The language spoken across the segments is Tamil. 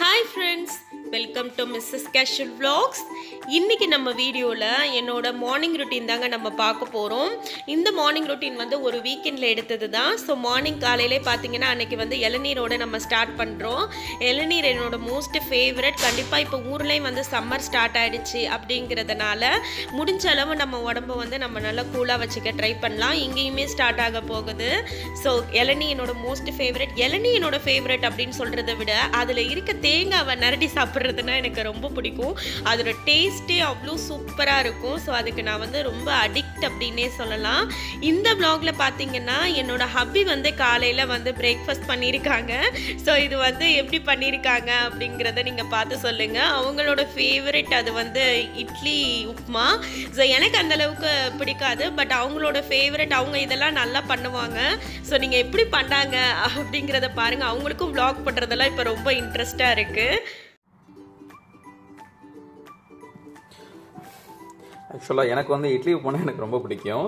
Hi friends, welcome to Mrs casual vlogs. இன்றைக்கி நம்ம வீடியோவில் என்னோட மார்னிங் ரொட்டீன் தாங்க நம்ம பார்க்க போகிறோம். இந்த மார்னிங் ரொட்டீன் வந்து ஒரு வீக்கெண்டில் எடுத்தது தான். ஸோ மார்னிங் காலையிலே பார்த்தீங்கன்னா அன்றைக்கி வந்து இளநீரோடு நம்ம ஸ்டார்ட் பண்ணுறோம். இளநீர் என்னோட மோஸ்ட் ஃபேவரட். கண்டிப்பாக இப்போ ஊர்லேயும் வந்து சம்மர் ஸ்டார்ட் ஆகிடுச்சு அப்படிங்கிறதுனால முடிஞ்ச அளவு நம்ம உடம்பை வந்து நம்ம நல்லா கூலாக வச்சுக்க ட்ரை பண்ணலாம். இங்கேயுமே ஸ்டார்ட் ஆக போகுது. ஸோ இளநீ என்னோட மோஸ்ட் ஃபேவரட். இளநீ என்னோட ஃபேவரட் அப்படின்னு சொல்கிறத விட அதில் இருக்க தேங்காவை நரடி சாப்பிட்றதுனா எனக்கு ரொம்ப பிடிக்கும். அதோட டேஸ்ட்டே அவ்வளோ சூப்பராக இருக்கும். ஸோ அதுக்கு நான் வந்து ரொம்ப அடிக்ட் அப்படின்னே சொல்லலாம். இந்த vlogல பார்த்தீங்கன்னா என்னோட ஹப்பி வந்து காலையில் வந்து பிரேக்ஃபாஸ்ட் பண்ணியிருக்காங்க. ஸோ இது வந்து எப்படி பண்ணியிருக்காங்க அப்படிங்கிறத நீங்கள் பார்த்து சொல்லுங்கள். அவங்களோட ஃபேவரட் அது வந்து இட்லி உப்புமா. ஸோ எனக்கு அந்தளவுக்கு பிடிக்காது, பட் அவங்களோட ஃபேவரட். அவங்க இதெல்லாம் நல்லா பண்ணுவாங்க. ஸோ நீங்கள் எப்படி பண்ணாங்க அப்படிங்கிறத பாருங்கள். அவங்களுக்கும் vlog பண்ணுறதெல்லாம் இப்போ ரொம்ப இன்ட்ரெஸ்டாக இருக்குது. ஆக்சுவலாக எனக்கு வந்து இட்லி உப்புமா எனக்கு ரொம்ப பிடிக்கும்.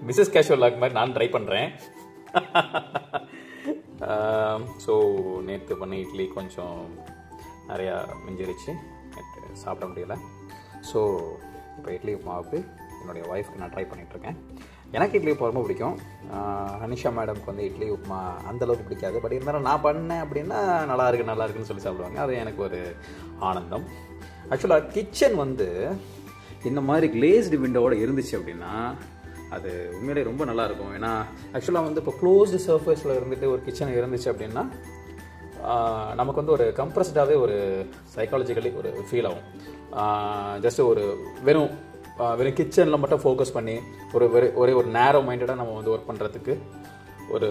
மிஸ்ஸஸ் கேஷுவல் லாக் மாதிரி நான் ட்ரை பண்ணுறேன். ஸோ நேற்று பண்ண இட்லி கொஞ்சம் நிறையா மிஞ்சிருச்சு, நேற்று சாப்பிட முடியலை. ஸோ இப்போ இட்லி உப்புமாவுக்கு என்னுடைய ஒய்ஃப்க்கு நான் ட்ரை பண்ணிகிட்ருக்கேன். எனக்கு இட்லி உப்புமா ரொம்ப பிடிக்கும். அனிஷா மேடம்க்கு வந்து இட்லி உப்புமா அந்தளவுக்கு பிடிக்காது. பட் இருந்தாலும் நான் பண்ணேன் அப்படின்னா நல்லா இருக்குன்னு சொல்லி சாப்பிடுவாங்க. அது எனக்கு ஒரு ஆனந்தம். ஆக்சுவலாக கிச்சன் வந்து இந்த மாதிரி கிளேஸ்டு விண்டோவோட இருந்துச்சு அப்படின்னா அது உண்மையிலே ரொம்ப நல்லாயிருக்கும். ஏன்னா ஆக்சுவலாக வந்து இப்போ க்ளோஸ்டு சர்ஃபேஸில் இருந்துட்டு ஒரு கிச்சன் இருந்துச்சு அப்படின்னா நமக்கு வந்து ஒரு கம்ப்ரஸ்டாகவே ஒரு சைக்காலஜிக்கலி ஒரு ஃபீல் ஆகும். ஜஸ்ட் ஒரு வெறும் கிச்சனில் மட்டும் ஃபோக்கஸ் பண்ணி ஒரே ஒரு நேரோ மைண்டடாக நம்ம வந்து ஒர்க் பண்ணுறதுக்கு ஒரு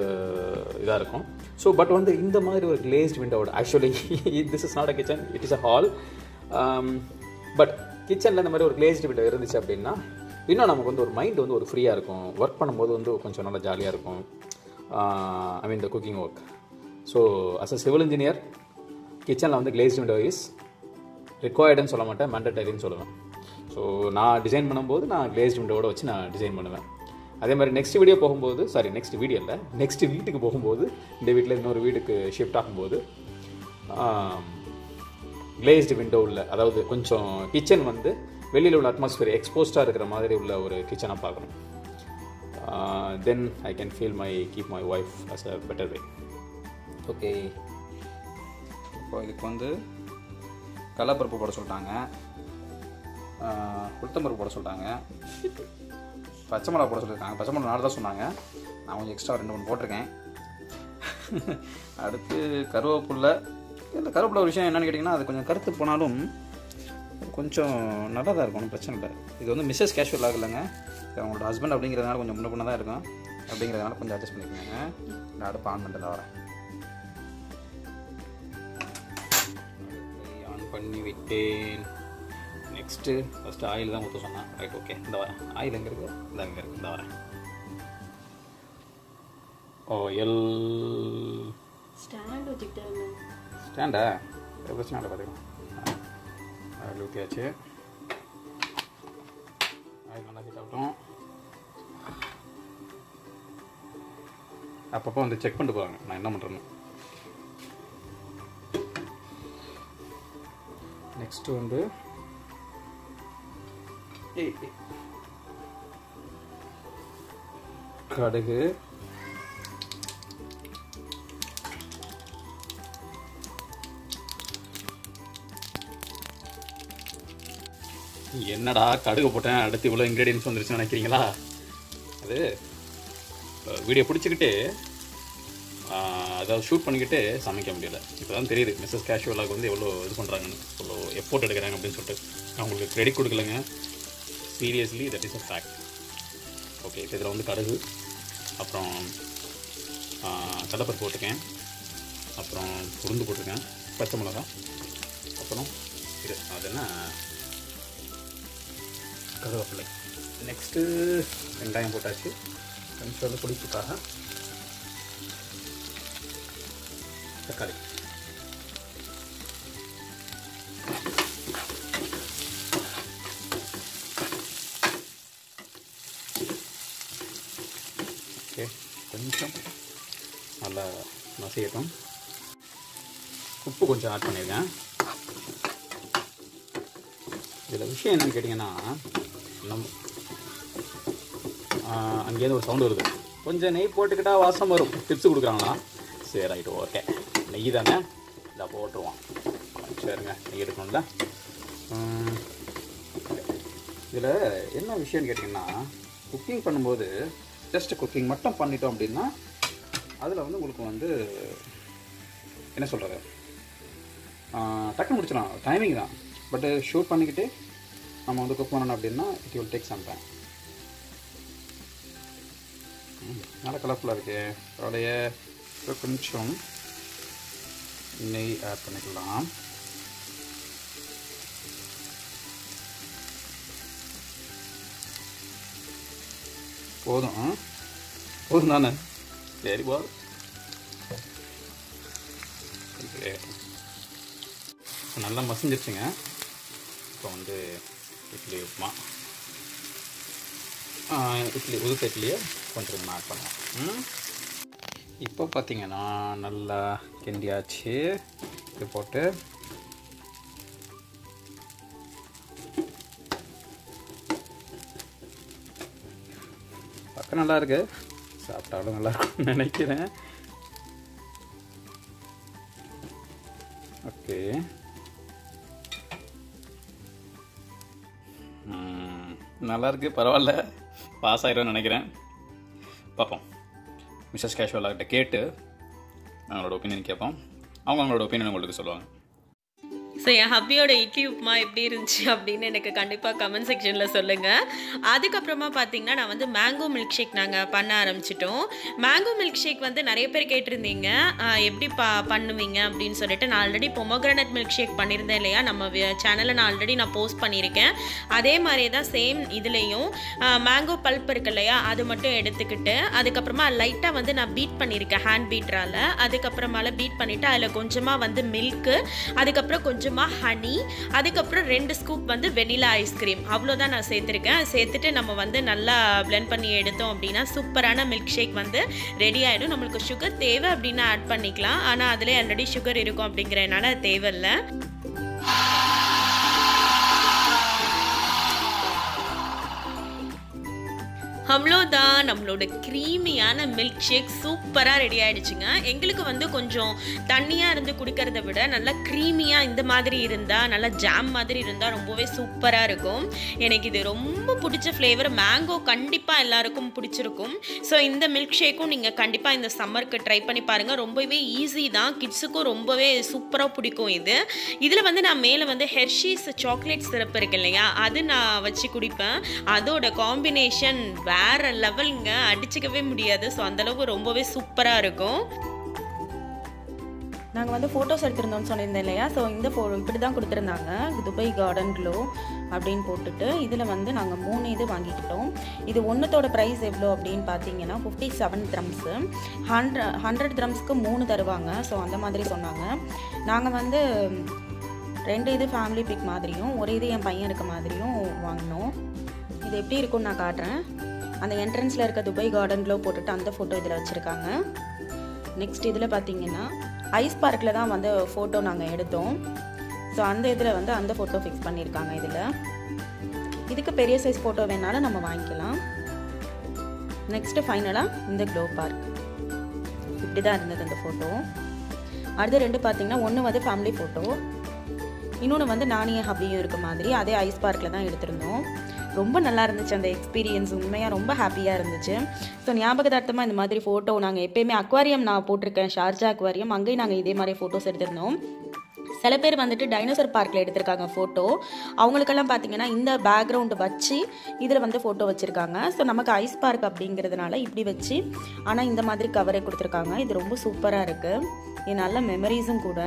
இதாக இருக்கும். ஸோ பட் வந்து இந்த மாதிரி ஒரு கிளேஸ்ட் விண்டோவோட, actually this is not a kitchen, it is a hall. But கிச்சனில் இந்த மாதிரி ஒரு கிளேஸ்டு விண்டோ இருந்துச்சு அப்படின்னா இன்னும் நமக்கு வந்து ஒரு மைண்ட் வந்து ஒரு ஃப்ரீயாக இருக்கும். ஒர்க் பண்ணும்போது வந்து கொஞ்சம் நல்லா ஜாலியாக இருக்கும். I mean the cooking work. So as a civil engineer கிச்சனில் வந்து கிளேஸ்டு விண்டோ இஸ் ரிக்வயர்டுன்னு சொல்ல மாட்டேன், மேண்டட்டரின்னு சொல்லுவேன். ஸோ நான் டிசைன் பண்ணும்போது நான் கிளேஸ்டு விண்டோவோட வச்சு நான் டிசைன் பண்ணுவேன். அதே மாதிரி நெக்ஸ்ட் வீட்டுக்கு போகும்போது இந்த வீட்டில் இன்னொரு வீட்டுக்கு ஷிஃப்ட் ஆகும்போது கிளேஸ்டு விண்டோ உள்ள, அதாவது கொஞ்சம் கிச்சன் வந்து வெளியில் உள்ள அட்மாஸ்பியர் எக்ஸ்போஸ்டாக இருக்கிற மாதிரி உள்ள ஒரு கிச்சனாக பார்க்கணும். Then I can keep my wife as a better way. Okay, இப்போ இதுக்கு வந்து கடலைப்பருப்பு போட சொல்லிட்டாங்க, உளுத்தம்பருப்பு போட சொல்லிட்டாங்க, பச்சை மிளகா போட சொல்லியிருக்காங்க. பச்சை மிளகா 4 தான் சொன்னாங்க, நான் கொஞ்சம் எக்ஸ்ட்ரா 2-3 போட்டிருக்கேன். அடுத்து கருவேப்பில்லை. இந்த கருவேப்பிலை ஒரு விஷயம் என்னென்னு கேட்டிங்கன்னா, அது கொஞ்சம் கருத்து போனாலும் கொஞ்சம் நல்லா தான் இருக்கும், ஒன்றும் பிரச்சனை இல்லை. இது வந்து மிஸ்ஸஸ் கேஷுவல் ஆகலைங்க, அவங்களோட ஹஸ்பண்ட் அப்படிங்கிறதுனால கொஞ்சம் முன்ன தான் இருக்கும். அப்படிங்கிறதுனால கொஞ்சம் அட்ஜஸ்ட் பண்ணிக்கோங்க. நான் அடுப்பு ஆன் பண்ணிட்டு தான் வரேன். ஆன் பண்ணி விட்டேன். நெக்ஸ்ட்டு ஃபஸ்ட்டு ஆயில் தான் ஊற்ற சொன்னான். ரைட், ஓகே, இந்த வரேன். ஆயில் எங்கே இருக்குது? இந்த வரேன். ஆயில் ஸ்டாண்ட் வச்சுக்கிட்டேன். ஸ்டாண்டா? ஸ்டாண்டை பார்த்துக்கலாம். ஆயில் ஊற்றியாச்சு. ஆயில் நல்லா ஹீட் ஆகட்டும். அப்பப்போ வந்து செக் பண்ணிட்டு போவாங்க நான் என்ன பண்ணுறேன்னு. நெக்ஸ்ட்டு வந்து கடுகு, என்னடா கடுகு போட்டேன் அடுத்து இவ்வளோ இன்க்ரீடியன்ஸ் வந்துருச்சுன்னு நினைக்கிறீங்களா? அது வீடியோ பிடிச்சிக்கிட்டு அதாவது ஷூட் பண்ணிக்கிட்டு சமைக்க முடியலை. இப்போ தான் தெரியுது மிஸ்ஸஸ் கேஷுவலாக வந்து எவ்வளோ இது பண்ணுறாங்கன்னு, எவ்வளோ எஃபோர்ட் எடுக்கிறாங்க அப்படின்னு சொல்லிட்டு. அவங்களுக்கு கிரெடிட் கொடுக்கலங்க, seriously that is a fact. Okay, இப்போ இதில் வந்து கடுகு, அப்புறம் கடலைப்பருப்பு போட்டிருக்கேன், அப்புறம் உளுந்து போட்டிருக்கேன், பச்சை மிளகா, அப்புறம் இது அது என்ன கருவேப்பிலை. நெக்ஸ்ட்டு வெங்காயம் போட்டாச்சு. கொஞ்சம் வந்து பிடிப்புக்காக தக்காளி. ஓகே, கொஞ்சம் நல்லா மசியட்டும். உப்பு கொஞ்சம் ஆட் பண்ணியிருக்கேன். இதில் விஷயம் என்னென்னு கேட்டிங்கன்னா, நம்ம அங்கேருந்து ஒரு சவுண்டு வருது. கொஞ்சம் நெய் போட்டுக்கிட்டால் வாசம் வரும். டிப்ஸ் கொடுக்குறாங்களா? சரி, ரைட்டு, ஓகே. நெய் தானே, இதை போட்டுருவோம். சரிங்க, நெய் எடுக்கணும்ல. இதில் என்ன விஷயம்னு கேட்டிங்கன்னா, குக்கிங் பண்ணும்போது ஜஸ்ட் குக்கிங் மட்டும் பண்ணிட்டோம் அப்படின்னா அதில் வந்து உங்களுக்கு வந்து என்ன சொல்கிறது, டக்குன்னு முடிச்சிடலாம், டைமிங் தான். பட்டு ஷூட் பண்ணிக்கிட்டு நம்ம வந்து குக் பண்ணணும் அப்படின்னா it will take some time. நல்லா கலர்ஃபுல்லாக இருக்குது. அதோடைய கொஞ்சம் நெய் ஆட் பண்ணிக்கலாம். போதும் போதும் தானே? சரி, போதும். நல்லா மசிஞ்சிருச்சுங்க. இப்போ வந்து இட்லி உப்புமா, உதுத்த இட்லியை கொஞ்சம் ஆட் பண்ணுவோம். இப்போ பார்த்தீங்கன்னா நல்லா கிண்டியாச்சு. இது போட்டு பார்க்க நல்லா இருக்கு, சாப்பிட்டாலும் நல்லா இருக்கும்னு நினைக்கிறேன். ஓகே, நல்லா இருக்கு, பரவாயில்ல. பாஸ் ஆயிடும்னு நினைக்கிறேன். பார்ப்போம். மிஸ்ஸஸ் கேஷுவலாகிட்ட கேட்டு அவங்களோட ஒப்பீனியன் கேட்போம். அவங்களோட ஒப்பீனியன் உங்களுக்கு சொல்லுவாங்க. ஸோ என் ஹப்பியோட இட்லி உப்புமா எப்படி இருந்துச்சு அப்படின்னு எனக்கு கண்டிப்பாக கமெண்ட் செக்ஷனில் சொல்லுங்கள். அதுக்கப்புறமா பார்த்தீங்கன்னா நான் வந்து மேங்கோ மில்க் ஷேக் நாங்கள் பண்ண ஆரம்பிச்சிட்டோம். மேங்கோ மில்க் ஷேக் வந்து நிறைய பேர் கேட்டிருந்தீங்க எப்படி பண்ணுவீங்க அப்படின்னு சொல்லிட்டு. நான் ஆல்ரெடி பொமோகிரானட் மில்க் ஷேக் பண்ணியிருந்தேன் இல்லையா, நம்ம சேனலில் நான் ஆல்ரெடி போஸ்ட் பண்ணியிருக்கேன். அதே மாதிரியே தான் சேம் இதுலேயும் மேங்கோ பல்ப் இருக்கு இல்லையா, அது மட்டும் எடுத்துக்கிட்டு அதுக்கப்புறமா லைட்டாக வந்து நான் பீட் பண்ணியிருக்கேன் ஹேண்ட் பீட்டரால். அதுக்கப்புறமால பீட் பண்ணிவிட்டு அதில் கொஞ்சமாக வந்து மில்க்கு, அதுக்கப்புறம் கொஞ்சமாக ஹனி, அதுக்கப்புறம் 2 ஸ்கூப் வந்து வெனிலா ஐஸ்கிரீம், அவ்வளோதான் நான் சேர்த்துருக்கேன். சேர்த்துட்டு நம்ம வந்து நல்லா பிளெண்ட் பண்ணி எடுத்தோம் அப்படின்னா சூப்பரான மில்க் ஷேக் வந்து ரெடி ஆகிடும். நம்மளுக்கு சுகர் தேவை அப்படின்னா ஆட் பண்ணிக்கலாம், ஆனால் அதிலே ஆல்ரெடி சுகர் இருக்கும் அப்படிங்கிறதுனால தேவையில்லை. அவ்வளோதான், நம்மளோட க்ரீமியான மில்க் ஷேக் சூப்பராக ரெடி ஆகிடுச்சுங்க. எங்களுக்கு வந்து கொஞ்சம் தண்ணியாக இருந்து குடிக்கிறத விட நல்லா க்ரீமியாக இந்த மாதிரி இருந்தால், நல்லா ஜாம் மாதிரி இருந்தால் ரொம்பவே சூப்பராக இருக்கும். எனக்கு இது ரொம்ப பிடிச்ச ஃப்ளேவர். மேங்கோ கண்டிப்பாக எல்லாருக்கும் பிடிச்சிருக்கும். ஸோ இந்த மில்க் ஷேக்கும் நீங்கள் கண்டிப்பாக இந்த சம்மருக்கு ட்ரை பண்ணி பாருங்கள். ரொம்பவே ஈஸி தான், கிட்ஸுக்கும் ரொம்பவே சூப்பராக பிடிக்கும் இது. இதில் வந்து நான் மேலே வந்து ஹெர்ஷீஸ் சாக்லேட் சிரப் இருக்கு இல்லையா, அது நான் வச்சு குடிப்பேன். அதோட காம்பினேஷன் வேற லெவலுங்க, அடிச்சுக்கவே முடியாது. ஸோ அந்தளவுக்கு ரொம்பவே சூப்பராக இருக்கும். நாங்கள் வந்து ஃபோட்டோஸ் எடுத்திருந்தோம்னு சொல்லியிருந்தேன் இல்லையா, ஸோ இந்த இப்படி தான் கொடுத்துருந்தாங்க. துபாய் கார்டன் க்ளோ அப்படின்னு போட்டுட்டு இதில் வந்து நாங்கள் 3 இது வாங்கிக்கிட்டோம். இது ஒன்றுத்தோட ப்ரைஸ் எவ்வளோ அப்படின்னு பார்த்தீங்கன்னா 57 திரம்ஸு. 100 திரம்ஸ்க்கு 3 தருவாங்க. ஸோ அந்த மாதிரி சொன்னாங்க. நாங்கள் வந்து 2 இது ஃபேமிலி பிக் மாதிரியும் 1 இது என் பையன் இருக்க மாதிரியும் வாங்கினோம். இது எப்படி இருக்கும்னு நான் காட்டுறேன். அந்த என்ட்ரன்ஸில் இருக்க துபாய் கார்டன் க்ளோ போட்டுட்டு அந்த ஃபோட்டோ இதில் வச்சுருக்காங்க. நெக்ஸ்ட் இதில் பார்த்தீங்கன்னா ஐஸ் பார்க்கில் தான் வந்து ஃபோட்டோ நாங்கள் எடுத்தோம். ஸோ அந்த இதில் வந்து அந்த ஃபோட்டோ ஃபிக்ஸ் பண்ணியிருக்காங்க. இதில் இதுக்கு பெரிய சைஸ் ஃபோட்டோ வேணாலும் நம்ம வாங்கிக்கலாம். நெக்ஸ்ட்டு ஃபைனலாக இந்த க்ளோ பார்க் இப்படி தான் இருந்தது இந்த ஃபோட்டோ. அடுத்து 2 பார்த்தீங்கன்னா ஒன்று வந்து ஃபேமிலி ஃபோட்டோ, இன்னொன்று வந்து நானிய ஹப்பியும் இருக்க மாதிரி அதே ஐஸ் பார்க்கில் தான் எடுத்திருந்தோம். ரொம்ப நல்லா இருந்துச்சு அந்த எக்ஸ்பீரியன்ஸ், உண்மையாக ரொம்ப ஹாப்பியாக இருந்துச்சு. ஸோ ஞாபகதார்த்தமாக இந்த மாதிரி ஃபோட்டோ நாங்கள் எப்போயுமே அக்வாரியம் நான் போட்டிருக்கேன், ஷார்ஜா அக்வாரியம், அங்கேயும் நாங்கள் இதே மாதிரி ஃபோட்டோஸ் எடுத்திருந்தோம். சில பேர் வந்துட்டு டைனோசர் பார்க்கில் எடுத்திருக்காங்க ஃபோட்டோ. அவங்களுக்கெல்லாம் பார்த்தீங்கன்னா இந்த பேக்ரவுண்டு வச்சு இதில் வந்து ஃபோட்டோ வச்சுருக்காங்க. ஸோ நமக்கு ஐஸ் பார்க் அப்படிங்கிறதுனால இப்படி வச்சு ஆனால் இந்த மாதிரி கவரை கொடுத்துருக்காங்க. இது ரொம்ப சூப்பராக இருக்குது. இது நல்ல மெமரிஸும் கூட.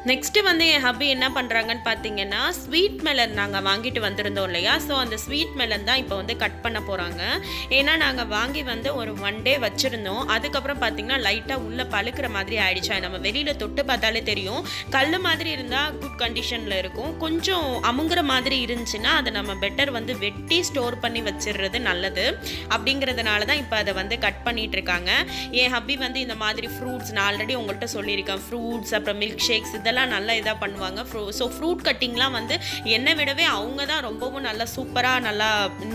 நெக்ஸ்ட்டு வந்து என் ஹப்பி என்ன பண்ணுறாங்கன்னு பார்த்தீங்கன்னா ஸ்வீட் மெலன் நாங்கள் வாங்கிட்டு வந்திருந்தோம் இல்லையா, ஸோ அந்த ஸ்வீட் மெலன் தான் இப்போ வந்து கட் பண்ண போகிறாங்க. ஏன்னா நாங்கள் வாங்கி வந்து ஒரு 1 day வச்சுருந்தோம். அதுக்கப்புறம் பார்த்தீங்கன்னா லைட்டாக உள்ளே பழுக்கிற மாதிரி ஆயிடுச்சு. நம்ம வெளியில் தொட்டு பார்த்தாலே தெரியும். கல் மாதிரி இருந்தால் குட் கண்டிஷனில் இருக்கும். கொஞ்சம் அமுங்குற மாதிரி இருந்துச்சுன்னா அதை நம்ம பெட்டர் வந்து வெட்டி ஸ்டோர் பண்ணி வச்சிடுறது நல்லது. அப்படிங்கிறதுனால தான் இப்போ அதை வந்து கட் பண்ணிட்டு இருக்காங்க. என் ஹப்பி வந்து இந்த மாதிரி ஃப்ரூட்ஸ், நான் ஆல்ரெடி உங்கள்கிட்ட சொல்லியிருக்கேன், ஃப்ரூட்ஸ் அப்புறம் மில்க் ஷேக்ஸ் இதெல்லாம் நல்லா இதாக பண்ணுவாங்க. ஸோ ஃப்ரூட் கட்டிங்லாம் வந்து என்னை விடவே அவங்க தான் ரொம்பவும் நல்லா சூப்பராக நல்லா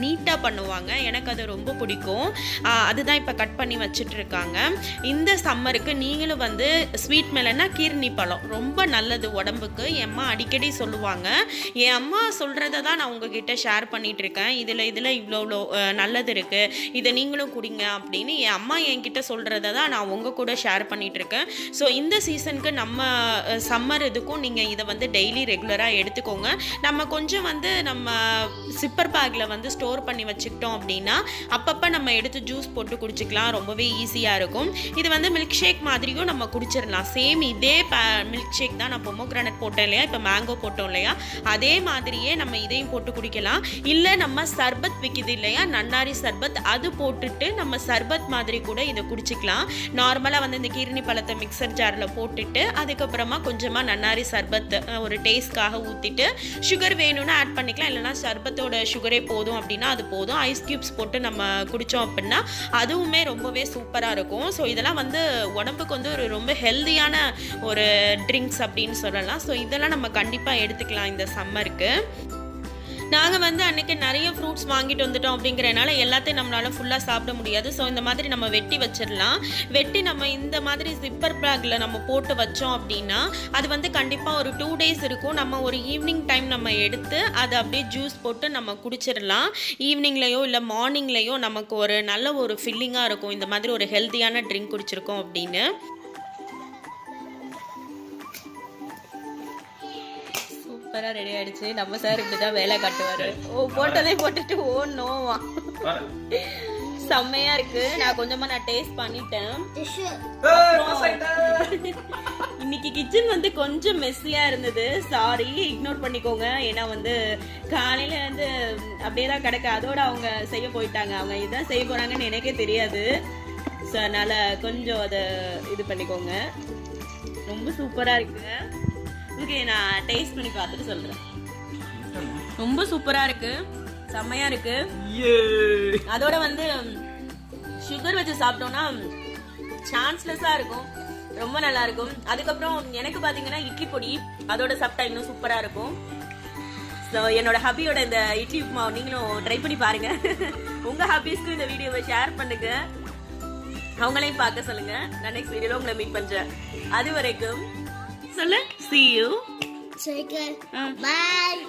நீட்டாக பண்ணுவாங்க. எனக்கு அது ரொம்ப பிடிக்கும். அதுதான் இப்போ கட் பண்ணி வச்சுட்டு இருக்காங்க. இந்த சம்மருக்கு நீங்களும் வந்து ஸ்வீட் மெலன்னா கீர்னி பழம் ரொம்ப நல்லது உடம்புக்கு. என் அம்மா அடிக்கடி சொல்லுவாங்க. என் அம்மா சொல்கிறத தான் நான் உங்ககிட்ட ஷேர் பண்ணிட்டு இருக்கேன். இதில் இவ்வளோ நல்லது இருக்குது, இதை நீங்களும் குடிங்க அப்படின்னு என் அம்மா என்கிட்ட சொல்கிறத தான் நான் உங்கள் கூட ஷேர் பண்ணிட்டு இருக்கேன். ஸோ இந்த சீசனுக்கு நம்ம சம்மர் இதுக்கும் நீங்கள் இதை வந்து டெய்லி ரெகுலராக எடுத்துக்கோங்க. நம்ம கொஞ்சம் வந்து நம்ம சிப்பர் பேக்கில் வந்து ஸ்டோர் பண்ணி வச்சுக்கிட்டோம் அப்படின்னா அப்பப்போ நம்ம எடுத்து ஜூஸ் போட்டு குடிச்சிக்கலாம். ரொம்பவே ஈஸியாக இருக்கும். இது வந்து மில்க் ஷேக் மாதிரியும் நம்ம குடிச்சிடலாம். சேம் இதே மில்க் ஷேக் தான் நான் பொமோகிரானட் போட்டேன் இல்லையா, இப்போ மேங்கோ போட்டோம் இல்லையா, அதே மாதிரியே நம்ம இதையும் போட்டு குடிக்கலாம். இல்லை நம்ம சர்பத் விற்கிது இல்லையா, நன்னாரி சர்பத், அது போட்டுட்டு நம்ம சர்பத் மாதிரி கூட இதை குடிச்சிக்கலாம். நார்மலாக வந்து இந்த கீர்னி பழத்தை மிக்சர் ஜாரில் போட்டுட்டு அதுக்கப்புறமா கொஞ்சமாக நன்னாரி சர்பத் ஒரு டேஸ்ட்காக ஊற்றிட்டு சுகர் வேணும்னா ஆட் பண்ணிக்கலாம். இல்லைனா சர்பத்தோட சுகரே போதும் அப்படின்னா அது போதும். ஐஸ் க்யூப்ஸ் போட்டு நம்ம குடித்தோம் அப்படின்னா அதுவுமே ரொம்பவே சூப்பராக இருக்கும். ஸோ இதெல்லாம் வந்து உடம்புக்கு வந்து ஒரு ரொம்ப ஹெல்தியான ஒரு ட்ரிங்க்ஸ் அப்படின்னு சொல்லலாம். ஸோ இதெல்லாம் நம்ம கண்டிப்பாக எடுத்துக்கலாம் இந்த சம்மருக்கு. நாங்கள் வந்து அன்றைக்கி நிறைய ஃப்ரூட்ஸ் வாங்கிட்டு வந்துட்டோம் அப்படிங்கிறனால எல்லாத்தையும் நம்மளால் ஃபுல்லாக சாப்பிட முடியாது. ஸோ இந்த மாதிரி நம்ம வெட்டி வச்சிடலாம். வெட்டி நம்ம இந்த மாதிரி ஜிப்பர் பேக்கில் நம்ம போட்டு வச்சோம் அப்படின்னா அது வந்து கண்டிப்பாக ஒரு 2 days இருக்கும். நம்ம ஒரு ஈவினிங் டைம் நம்ம எடுத்து அதை அப்படியே ஜூஸ் போட்டு நம்ம குடிச்சிடலாம். ஈவினிங்லேயோ இல்லை மார்னிங்லேயோ நமக்கு ஒரு நல்ல ஒரு ஃபில்லிங்காக இருக்கும் இந்த மாதிரி ஒரு ஹெல்த்தியான ட்ரிங்க் குடிச்சிருக்கோம் அப்படின்னு. சூப்பராக ரெடி ஆயிடுச்சு. நம்ம சார் இப்படி தான் வேலை காட்டுவார். போட்டதே போட்டுட்டு நோவா செம்மையா இருக்கு. நான் கொஞ்சமா டேஸ்ட் பண்ணிட்டேன். இன்னைக்கு கிச்சன் வந்து கொஞ்சம் மெஸ்ஸியா இருந்தது. சாரி, இக்னோர் பண்ணிக்கோங்க. ஏன்னா வந்து காலையில வந்து அப்படியே தான் கிடக்கு. அதோட அவங்க செய்ய போயிட்டாங்க. அவங்க இதான் செய்ய போறாங்கன்னு எனக்கே தெரியாது. ஸோ அதனால கொஞ்சம் அதை இது பண்ணிக்கோங்க. ரொம்ப சூப்பரா இருக்கு. ஓகே, நான் டேஸ்ட் பண்ணி பார்த்துட்டு சொல்றேன். ரொம்ப சூப்பரா இருக்கு, செம்மையா இருக்கு. அதோட வந்து சுகர் வச்சு சாப்பிட்டோம்னா சான்ஸ்லெஸ்ஸா இருக்கும், ரொம்ப நல்லா இருக்கும். அதுக்கப்புறம் எனக்கு பாத்தீங்கன்னா இட்லி பொடி அதோட சாப்பிட்டா இன்னும் சூப்பரா இருக்கும். ஸோ என்னோட ஹபியோட இந்த இட்லி உப்புமா நீங்களும் ட்ரை பண்ணி பாருங்க. உங்க ஹபிஸ்க்கு இந்த வீடியோவை ஷேர் பண்ணுங்க, அவங்களையும் பார்க்க சொல்லுங்க. நான் நெக்ஸ்ட் வீடியோல உங்களை மீட் பண்றேன். அது வரைக்கும் சொல்லு, see you. Bye.